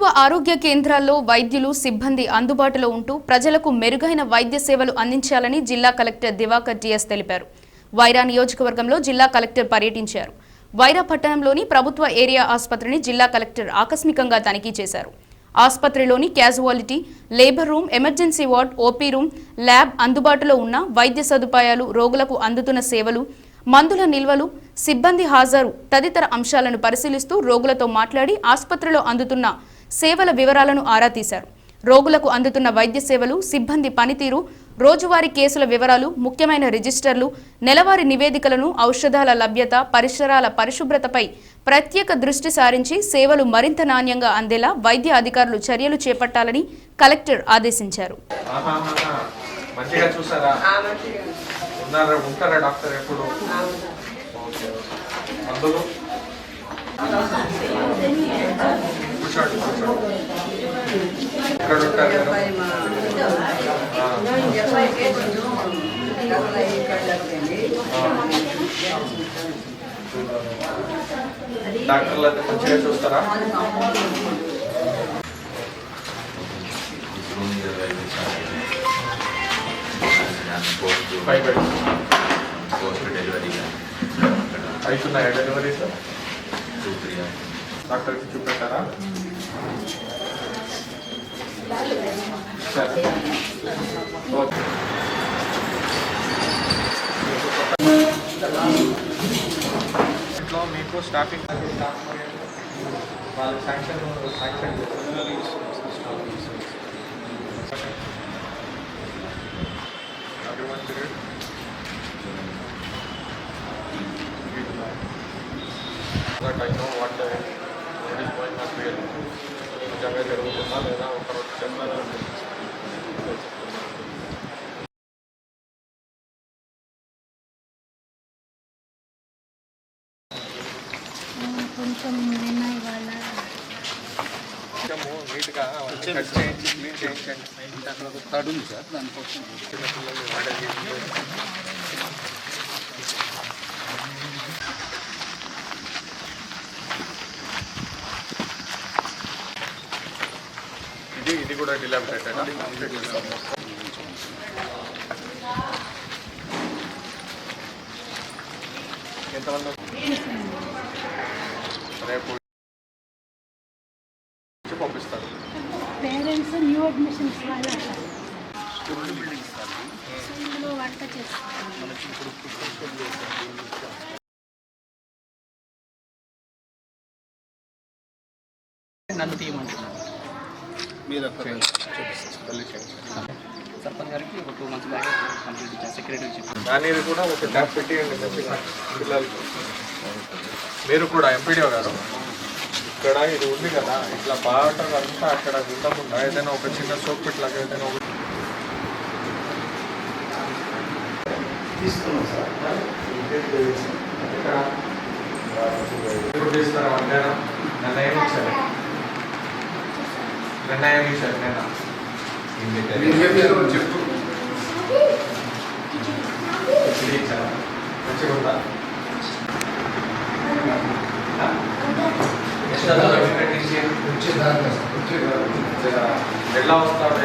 ప్రభుత్వ ఆరోగ్య కేంద్రాల్లో వైద్యులు సిబ్బంది అందుబాటులో ఉంటూ ప్రజలకు మెరుగైన వైద్య సేవలు అందించాలని జిల్లా కలెక్టర్ దివాకర్ జిఎస్ తెలిపారు. వైరా నియోజకవర్గంలో జిల్లా కలెక్టర్ పర్యటించారు. వైరా పట్టణంలోని ప్రభుత్వ ఏరియా ఆసుపత్రిని జిల్లా కలెక్టర్ ఆకస్మికంగా తనిఖీ చేశారు. ఆసుపత్రిలోని casualty, labour room, emergency ward, OP room, lab అందుబాటులో ఉన్న వైద్య సదుపాయాలు, రోగులకు అందుతున్న సేవలు, మందుల నిల్వలు, సిబ్బంది హాజరు తదితర అంశాలను పరిశీలిస్తూ రోగులతో మాట్లాడి ఆసుపత్రిలో అందుతున్న సేవల వివరాలను ఆరా తీశారు. రోగులకు అందుతున్న వైద్య సేవలు, సిబ్బంది పనితీరు, రోజువారీ కేసుల వివరాలు, ముఖ్యమైన రిజిస్టర్లు, నెలవారీ నివేదికలను, ఔషధాల లభ్యత, పరిసరాల పరిశుభ్రతపై ప్రత్యేక దృష్టి సారించి సేవలు మరింత నాణ్యంగా అందేలా వైద్య అధికారులు చర్యలు చేపట్టాలని కలెక్టర్ ఆదేశించారు. ఉంటారా డాక్టర్ ఎప్పుడు? అందులో ఇక్కడ ఉంటారు కదా. డాక్టర్లు అయితే మంచిగా చూస్తారా? పోస్ట్ డెలివరీ అవుతున్నాయా డెలివరీస్? 2-3 డాక్టర్కి చూపెట్టారా? ఇంట్లో మీకు స్టాఫింగ్ వాళ్ళ sanction that I know what is going on really. నిజంగా జరుగుతుందా లేదా ఒకరోజు చెప్పాలి. కొంచెం నీట్గా కట్ చేయించి క్లీన్ చేయించండి. థర్డ్ ఉంది సార్, దానికోసం చిన్నపిల్లలు ఆర్డర్ చేసి ఇది కూడా డిలామినేటెడ్. ఎంతమంది రేపు పంపిస్తారు? Parents new admissions school buildings ఇందులో వంట చేస్తారు. నన్ను తీయమంటున్నాను. మీరు సర్పంచ్ గారికి ఒక 2 months బ్యాక్ కంప్లీట్ ఇచ్చాను. సెక్రటరీ చెప్పాను. దాని కూడా ఒక ట్యాప్ పెట్టియండి మంచిగా పిల్లలకి. మీరు కూడా ఎంపీడీఓ గారు ఇక్కడ ఇది ఉంది కదా, ఇట్లా బాటర్ అంతా అక్కడ ఉండకుండా ఏదైనా ఒక చిన్న సోప్ లాగా ఏదైనా ఒకటి తీసుకున్నాం సార్. ఎప్పుడు తీస్తారా? మధ్యాహ్నం నిర్ణయం ఇచ్చారు. నిర్ణయం ఇచ్చారు నేను చెప్పు ఇచ్చారా? మంచిగా ఉందా? ఎలా వస్తాడు?